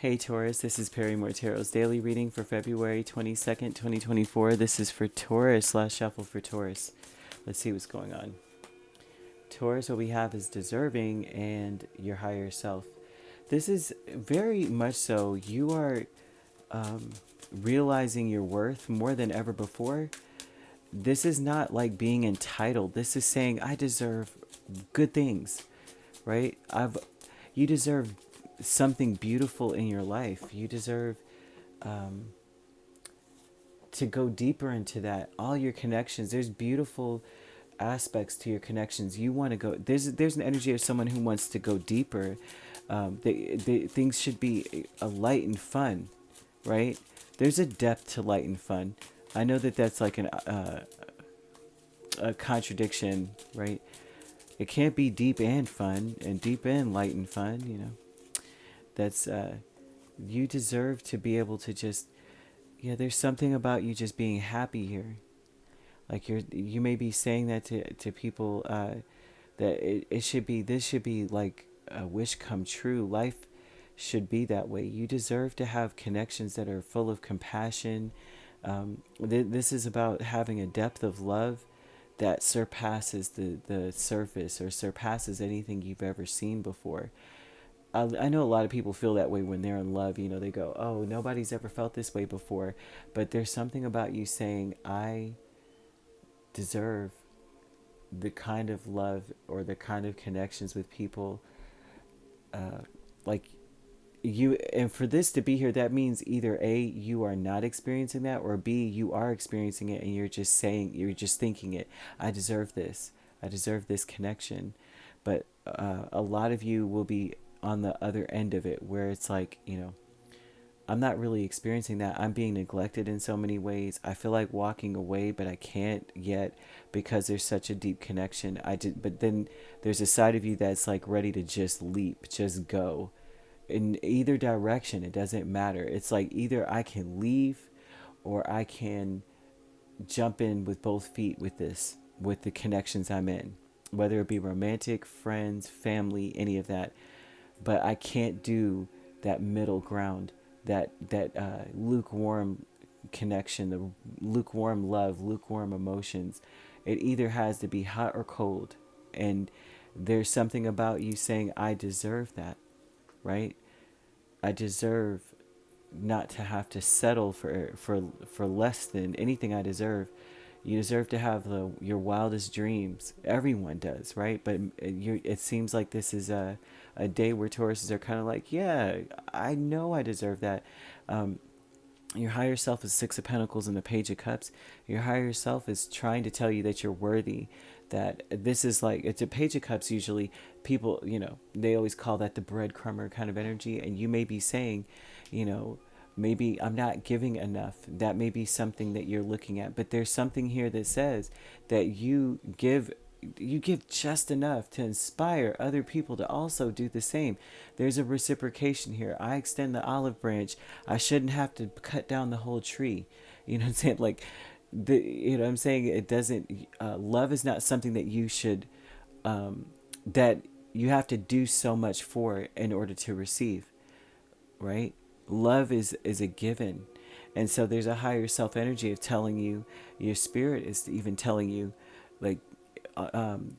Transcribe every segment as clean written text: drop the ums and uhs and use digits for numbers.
Hey Taurus, this is Perrymore Tarot's daily reading for February 22nd, 2024. This is for Taurus, last shuffle for Taurus. Let's see what's going on. Taurus, what we have is deserving and your higher self. This is very much so. You are realizing your worth more than ever before. This is not like being entitled. This is saying, I deserve good things, right? You deserve something beautiful in your life. You deserve to go deeper into that. All your connections, there's beautiful aspects to your connections. You want to go. There's an energy of someone who wants to go deeper. Things should be a light and fun, right? There's a depth to light and fun. I know that that's like a contradiction, right? It can't be deep and fun, and deep and light and fun. That's you deserve to be able to just, yeah, there's something about you just being happy here. Like you may be saying that to people, that it should be, this should be like a wish come true. Life should be that way. You deserve to have connections that are full of compassion. This is about having a depth of love that surpasses the surface, or surpasses anything you've ever seen before. I know a lot of people feel that way when they're in love. They go, oh, nobody's ever felt this way before. But there's something about you saying, I deserve the kind of love or the kind of connections with people like you. And for this to be here, that means either A, you are not experiencing that, or B, you are experiencing it and you're just thinking it. I deserve this. I deserve this connection. But a lot of you will be on the other end of it, where it's like, I'm not really experiencing that. I'm being neglected in so many ways. I feel like walking away, but I can't yet because there's such a deep connection. But then there's a side of you that's like ready to just leap, just go in either direction. It doesn't matter. It's like either I can leave or I can jump in with both feet with the connections I'm in, whether it be romantic, friends, family, any of that. But I can't do that middle ground, that lukewarm connection, the lukewarm love, lukewarm emotions. It either has to be hot or cold. And there's something about you saying, I deserve that, right? I deserve not to have to settle for less than anything I deserve. You deserve to have your wildest dreams. Everyone does, right? But it seems like this is a day where Tauruses are kind of like, yeah, I know I deserve that. Your higher self is Six of Pentacles and the Page of Cups. Your higher self is trying to tell you that you're worthy. That this is like, it's a Page of Cups. Usually people, they always call that the breadcrumber kind of energy. And you may be saying, maybe I'm not giving enough. That may be something that you're looking at. But there's something here that says that you give just enough to inspire other people to also do the same. There's a reciprocation here. I extend the olive branch. I shouldn't have to cut down the whole tree. You know what I'm saying? Like, I'm saying, it doesn't, love is not something that you should, that you have to do so much for in order to receive, right? Love is a given. And so there's a higher self energy of telling you, your spirit is even telling you, like,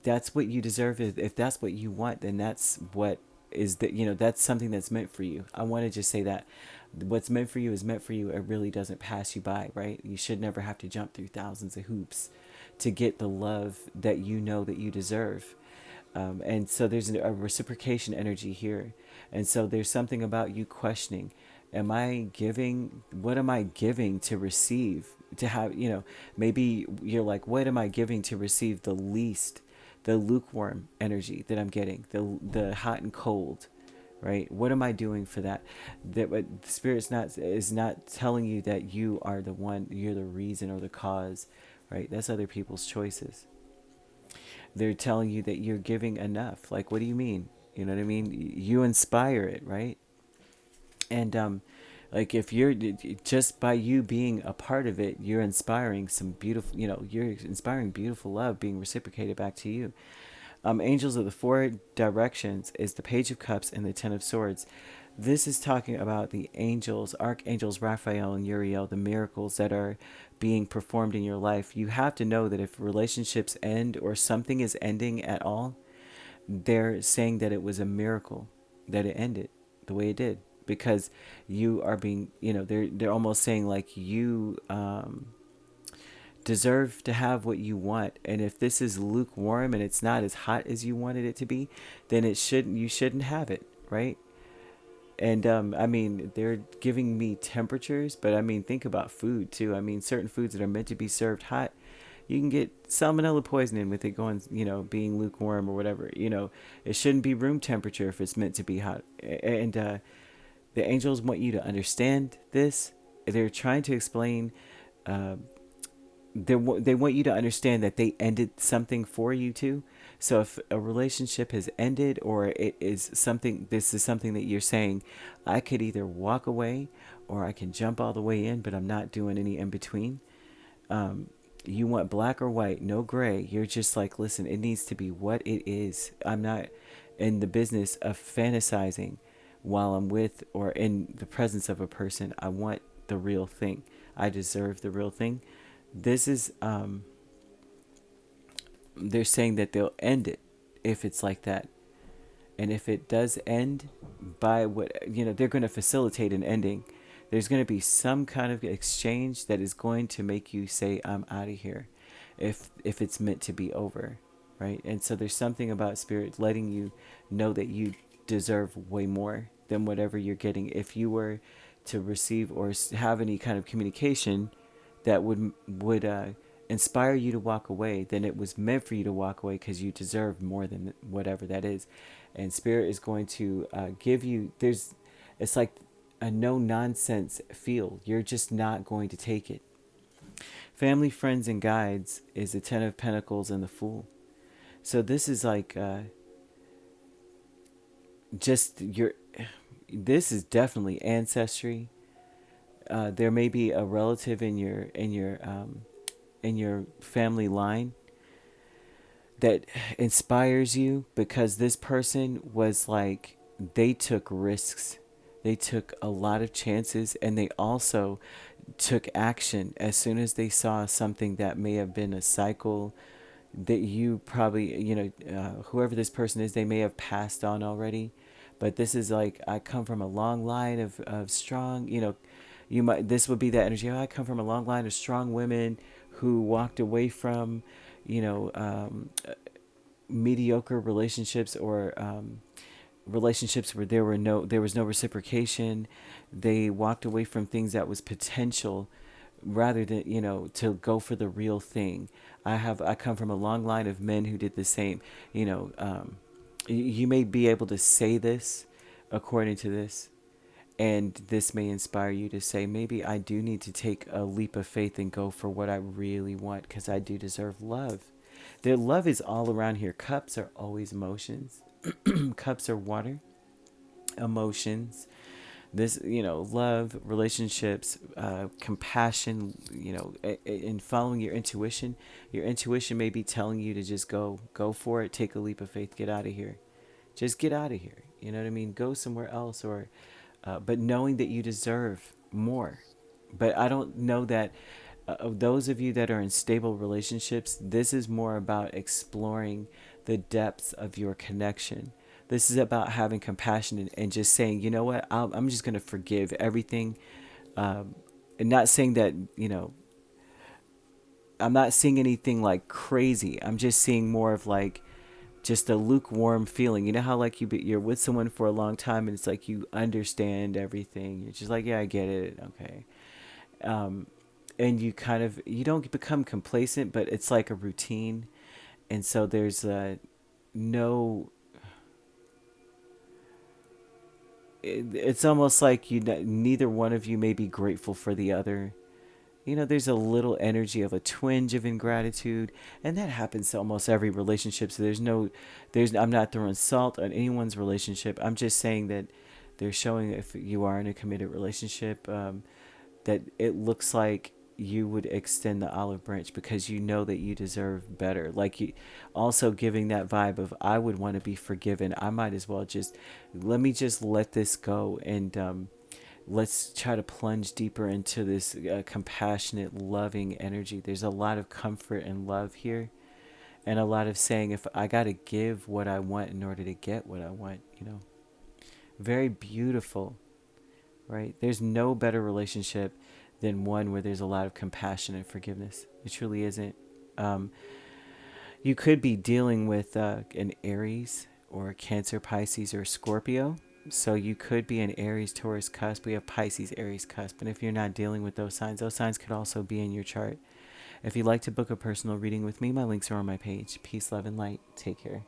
that's what you deserve. If that's what you want, then that's what is that, that's something that's meant for you. I want to just say that what's meant for you is meant for you. It really doesn't pass you by, right? You should never have to jump through thousands of hoops to get the love that that you deserve. And so there's a reciprocation energy here. And so there's something about you questioning, am I giving, what am I giving to receive? To have, maybe you're like, what am I giving to receive the least, the lukewarm energy that I'm getting, the hot and cold, right? What am I doing for that? That what the spirit's is not telling you that you are the one, you're the reason or the cause, right? That's other people's choices. They're telling you that you're giving enough. Like, what do you mean? You know what I mean? You inspire it, right? And like, if you're just by you being a part of it, you're inspiring some beautiful, you're inspiring beautiful love being reciprocated back to you. Angels of the four directions is the Page of Cups and the Ten of Swords. This is talking about the angels, archangels Raphael and Uriel, the miracles that are being performed in your life. You have to know that if relationships end or something is ending at all, they're saying that it was a miracle that it ended the way it did, because you are being, they're almost saying like you deserve to have what you want. And if this is lukewarm and it's not as hot as you wanted it to be, then you shouldn't have it, right? And I mean, they're giving me temperatures, but I mean, think about food too. I mean, certain foods that are meant to be served hot, you can get salmonella poisoning with it going, being lukewarm or whatever. It shouldn't be room temperature if it's meant to be hot. And the angels want you to understand this. They're trying to explain. They want you to understand that they ended something for you too. So if a relationship has ended, or it is something, this is something that you're saying, I could either walk away or I can jump all the way in, but I'm not doing any in between. You want black or white, no gray. You're just like, listen, it needs to be what it is. I'm not in the business of fantasizing while I'm with or in the presence of a person. I want the real thing. I deserve the real thing. This is, they're saying that they'll end it if it's like that. And if it does end by what, they're going to facilitate an ending. There's going to be some kind of exchange that is going to make you say, I'm out of here, if it's meant to be over, right? And so there's something about spirit letting you know that you deserve way more than whatever you're getting. If you were to receive or have any kind of communication that would inspire you to walk away, then it was meant for you to walk away, because you deserve more than whatever that is. And spirit is going to give you, it's like a no nonsense feel. You're just not going to take it. Family, friends, and guides is the Ten of Pentacles and the Fool. So this is like this is definitely ancestry. There may be a relative in your family line that inspires you, because this person was like, they took risks. They took a lot of chances, and they also took action as soon as they saw something that may have been a cycle that you probably, whoever this person is, they may have passed on already. But this is like, I come from a long line of strong, this would be that energy. I come from a long line of strong women who walked away from, mediocre relationships, or relationships where there was no reciprocation. They walked away from things that was potential, rather than, to go for the real thing. I come from a long line of men who did the same. You may be able to say this according to this, and this may inspire you to say, maybe I do need to take a leap of faith and go for what I really want, because I do deserve love. Their love is all around here. Cups are always emotions. Cups are water, emotions. This, love, relationships, compassion, in following your intuition. Your intuition may be telling you to just go for it, take a leap of faith, get out of here. Just get out of here. You know what I mean? Go somewhere else, or, but knowing that you deserve more. But I don't know that those of you that are in stable relationships, this is more about exploring the depths of your connection. This is about having compassion and just saying, you know what, I'm just going to forgive everything. And not saying that, I'm not seeing anything like crazy. I'm just seeing more of like just a lukewarm feeling. You know how like you're with someone for a long time and it's like you understand everything. You're just like, yeah, I get it. Okay. And you don't become complacent, but it's like a routine. And so there's it's almost like neither one of you may be grateful for the other. There's a little energy of a twinge of ingratitude, and that happens to almost every relationship. So I'm not throwing salt on anyone's relationship. I'm just saying that they're showing, if you are in a committed relationship, that it looks like you would extend the olive branch because you know that you deserve better. Like, you also giving that vibe of, I would want to be forgiven. I might as well just let this go, and let's try to plunge deeper into this compassionate, loving energy. There's a lot of comfort and love here, and a lot of saying, if I got to give what I want in order to get what I want, very beautiful, right? There's no better relationship than one where there's a lot of compassion and forgiveness. It truly isn't. You could be dealing with an Aries or a Cancer, Pisces, or Scorpio. So you could be an Aries, Taurus cusp. We have Pisces, Aries cusp. And if you're not dealing with those signs could also be in your chart. If you'd like to book a personal reading with me, my links are on my page. Peace, love, and light. Take care.